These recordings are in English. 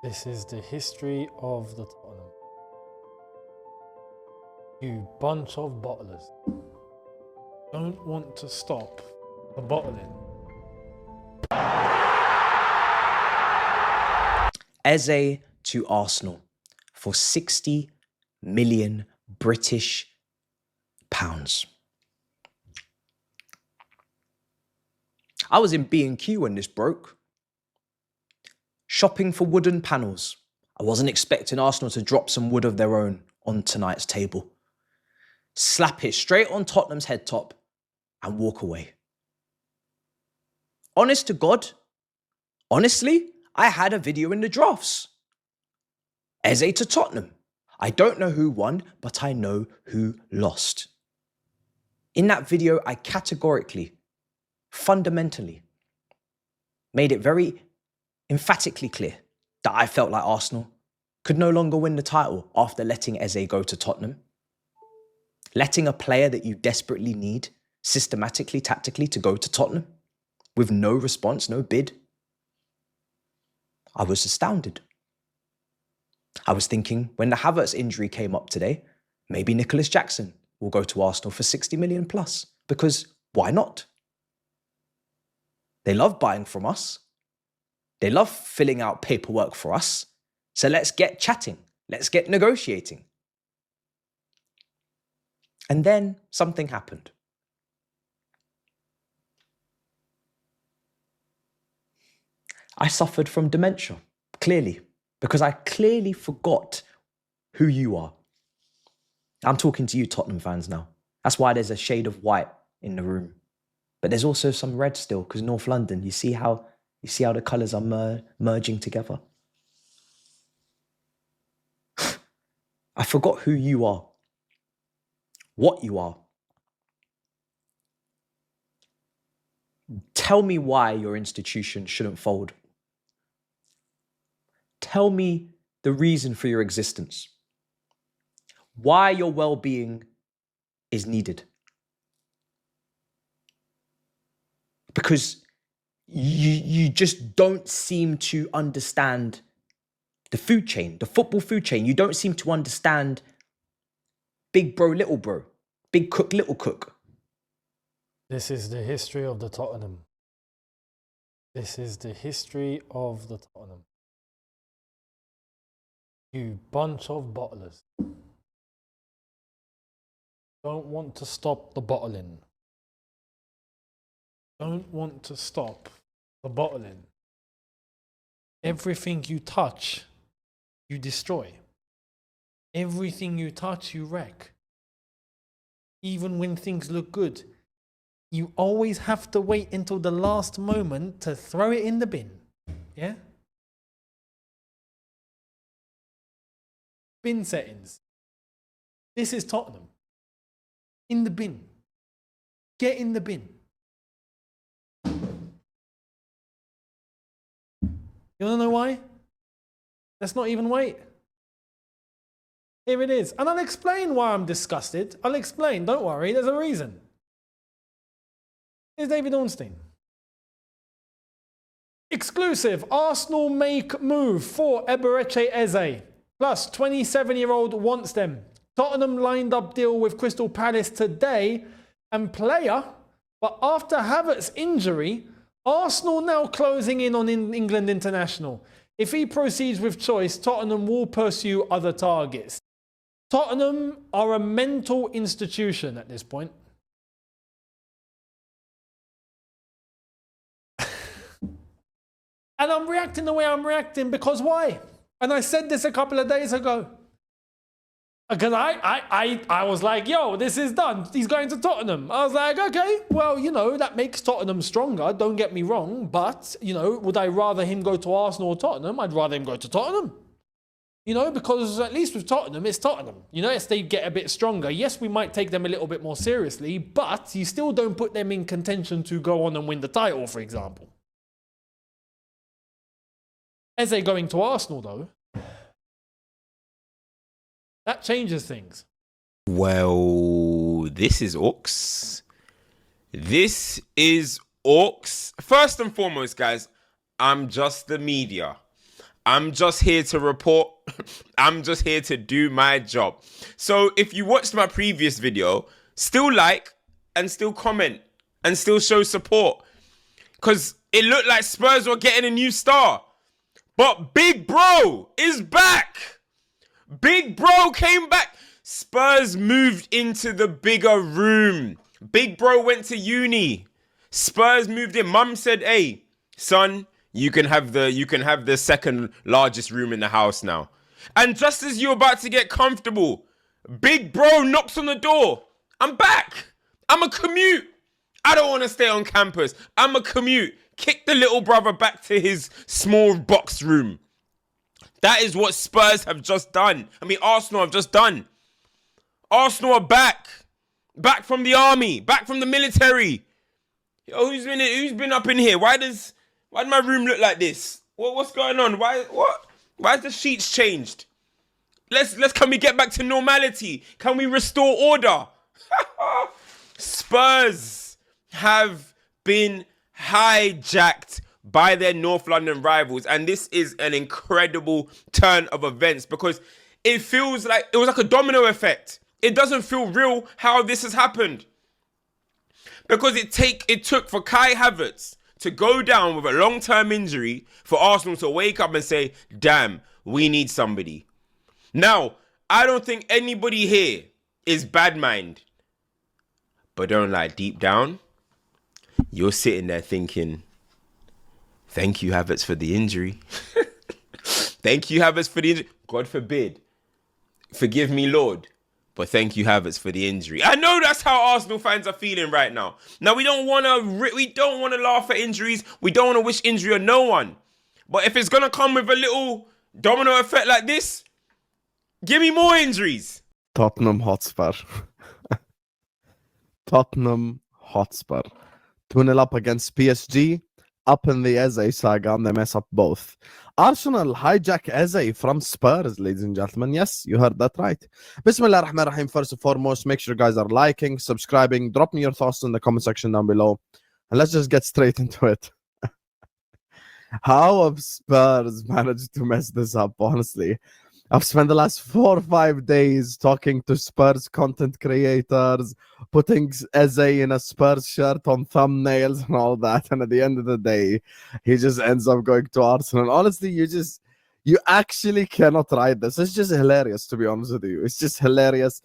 This is the history of the Tottenham. You bunch of bottlers don't want to stop the bottling. Eze to Arsenal for 60 million British pounds. I was in B&Q when this broke. Shopping for wooden panels. I wasn't expecting Arsenal to drop some wood of their own on tonight's table. Slap it straight on Tottenham's head top and walk away. Honest to God, honestly, I had a video in the drafts. Eze to Tottenham. I don't know who won, but I know who lost. In that video, I categorically, fundamentally, made it very emphatically clear that I felt like Arsenal could no longer win the title after letting Eze go to Tottenham. Letting a player that you desperately need, systematically, tactically, to go to Tottenham with no response, no bid. I was astounded. I was thinking when the Havertz injury came up today, maybe Nicholas Jackson will go to Arsenal for 60 million plus, because why not? They love buying from us. They love filling out paperwork for us. So let's get chatting. Let's get negotiating. And then something happened. I suffered from dementia, clearly, because I clearly forgot who you are. I'm talking to you Tottenham fans now. That's why there's a shade of white in the room. But there's also some red still, because North London, you see how the colours are merging together? I forgot who you are, what you are. Tell me why your institution shouldn't fold. Tell me the reason for your existence. Why your well-being is needed. Because you just don't seem to understand the food chain, the football food chain. You don't seem to understand big bro, little bro, big cook, little cook. This is the history of the Tottenham. This is the history of the Tottenham. You bunch of bottlers don't want to stop the bottling. Don't want to stop the bottling. Everything you touch, you destroy. Everything you touch, you wreck. Even when things look good, you always have to wait until the last moment to throw it in the bin. Yeah? Bin settings. This is Tottenham. In the bin. Get in the bin. You want to know why? Let's not even wait. Here it is. And I'll explain why I'm disgusted. I'll explain. Don't worry. There's a reason. Here's David Ornstein. Exclusive. Arsenal make move for Eberechi Eze. Plus, 27-year-old wants them. Tottenham lined up deal with Crystal Palace today. And player, but after Havertz's injury, Arsenal now closing in on England international. If he proceeds with choice, Tottenham will pursue other targets. Tottenham are a mental institution at this point. And I'm reacting the way I'm reacting because why? And I said this a couple of days ago. Because I was like, yo, this is done. He's going to Tottenham. I was like, okay, well, you know, that makes Tottenham stronger. Don't get me wrong. But, you know, would I rather him go to Arsenal or Tottenham? I'd rather him go to Tottenham. You know, because at least with Tottenham, it's Tottenham. You know, as they get a bit stronger, yes, we might take them a little bit more seriously, but you still don't put them in contention to go on and win the title, for example. Eze going to Arsenal, though, that changes things. Well, this is Orcs. This is Orcs. First and foremost, guys, I'm just the media. I'm just here to report. I'm just here to do my job. So if you watched my previous video, still like and still comment and still show support. Because it looked like Spurs were getting a new star. But Big Bro is back. Big Bro came back. Spurs moved into the bigger room. Big Bro went to uni. Spurs moved in. Mum said, hey, son, you can have the second largest room in the house now. And just as you're about to get comfortable, Big Bro knocks on the door. I'm back. I'm a commute. I don't want to stay on campus. I'm a commute. Kick the little brother back to his small box room. That is what Spurs have just done. I mean, Arsenal have just done. Arsenal are back. Back from the army. Back from the military. Yo, who's been up in here? Why does my room look like this? What's going on? Why has the sheets changed? Can we get back to normality? Can we restore order? Spurs have been hijacked by their North London rivals, and this is an incredible turn of events because it feels like it was like a domino effect. It doesn't feel real how this has happened because it took for Kai Havertz to go down with a long-term injury for Arsenal to wake up and say, damn, we need somebody. Now, I don't think anybody here is bad mind, but don't lie, deep down, you're sitting there thinking, thank you, Havertz, for the injury. Thank you, Havertz, for the injury. God forbid. Forgive me, Lord. But thank you, Havertz, for the injury. I know that's how Arsenal fans are feeling right now. Now, we don't want to laugh at injuries. We don't want to wish injury on no one. But if it's going to come with a little domino effect like this, give me more injuries. Tottenham Hotspur. Tottenham Hotspur. 2-0 up against PSG. Up in the Eze saga, and they mess up both. Arsenal hijack Eze from Spurs, ladies and gentlemen. Yes, you heard that right. Bismillah ar-Rahman ar-Rahim. First and foremost, make sure you guys are liking, subscribing, drop me your thoughts in the comment section down below. And let's just get straight into it. How have Spurs managed to mess this up, honestly? I've spent the last 4 or 5 days talking to Spurs content creators, putting Eze in a Spurs shirt on thumbnails and all that. And at the end of the day, he just ends up going to Arsenal. Honestly, you actually cannot write this. It's just hilarious, to be honest with you. It's just hilarious.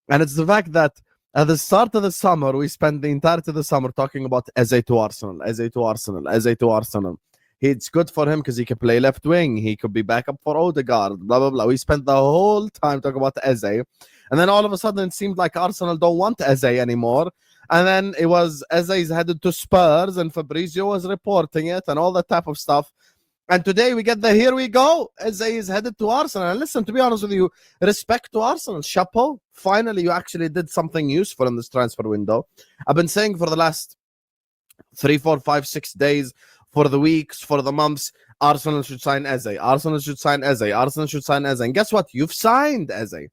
And it's the fact that at the start of the summer, we spent the entirety of the summer talking about Eze to Arsenal, Eze to Arsenal, Eze to Arsenal. It's good for him because he can play left wing. He could be backup for Odegaard, blah, blah, blah. We spent the whole time talking about Eze. And then all of a sudden, it seemed like Arsenal don't want Eze anymore. And then it was Eze's headed to Spurs and Fabrizio was reporting it and all that type of stuff. And today we get the here we go. Eze is headed to Arsenal. And listen, to be honest with you, respect to Arsenal. Chapeau. Finally, you actually did something useful in this transfer window. I've been saying for the last 3, 4, 5, 6 days, for the weeks, for the months, Arsenal should sign Eze. Arsenal should sign Eze. Arsenal should sign Eze. And guess what? You've signed Eze.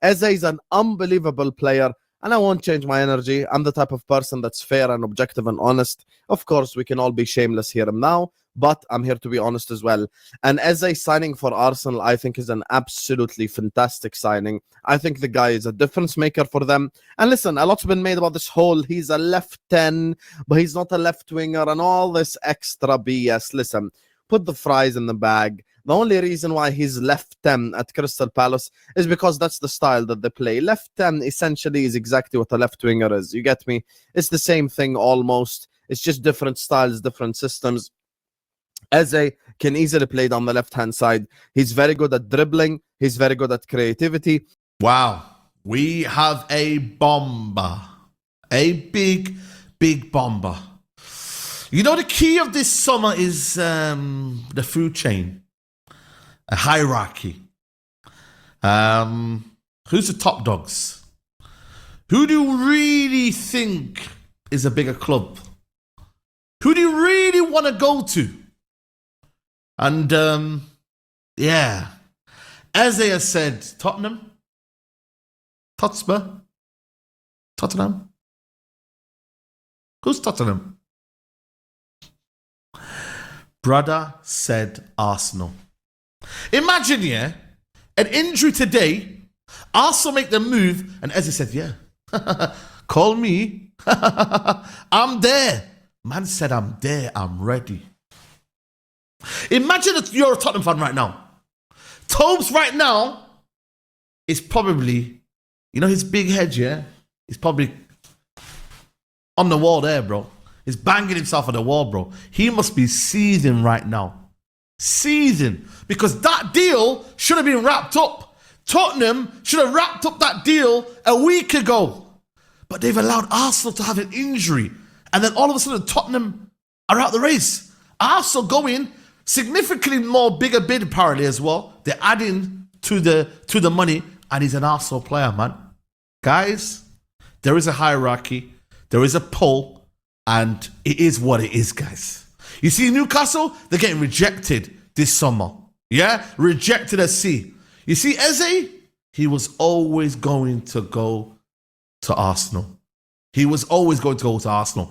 Eze is an unbelievable player, and I won't change my energy. I'm the type of person that's fair and objective and honest. Of course, we can all be shameless here and now, but I'm here to be honest as well. And Eze signing for Arsenal, I think, is an absolutely fantastic signing. I think the guy is a difference maker for them. And listen, a lot's been made about this whole he's a left 10, but he's not a left winger and all this extra BS. Listen, put the fries in the bag. The only reason why he's left 10 at Crystal Palace is because that's the style that they play. Left 10 essentially is exactly what a left winger is. You get me? It's the same thing almost. It's just different styles, different systems. Eze can easily play down the left-hand side. He's very good at dribbling. He's very good at creativity. Wow. We have a bomber. A big, big bomber. You know, the key of this summer is the food chain. A hierarchy. Who's the top dogs? Who do you really think is a bigger club? Who do you really want to go to? And, yeah. Eze has said, Tottenham? Totspur? Tottenham? Who's Tottenham? Brother said Arsenal. Imagine, yeah, an injury today, Arsenal make the move, and Eze said, yeah, call me. I'm there. Man said, I'm there, I'm ready. Imagine that you're a Tottenham fan right now. Tobes right now is probably, you know, his big head, yeah? He's probably on the wall there, bro. He's banging himself on the wall, bro. He must be seething right now. Seething. Because that deal should have been wrapped up. Tottenham should have wrapped up that deal a week ago. But they've allowed Arsenal to have an injury. And then all of a sudden, Tottenham are out the race. Arsenal going significantly more bigger bid apparently as well. They're adding to the money, and he's an Arsenal player, man. Guys, there is a hierarchy, there is a pull, and it is what it is, guys. You see, Newcastle, they're getting rejected this summer. Yeah? Rejected at sea. You see, Eze, he was always going to go to Arsenal. He was always going to go to Arsenal.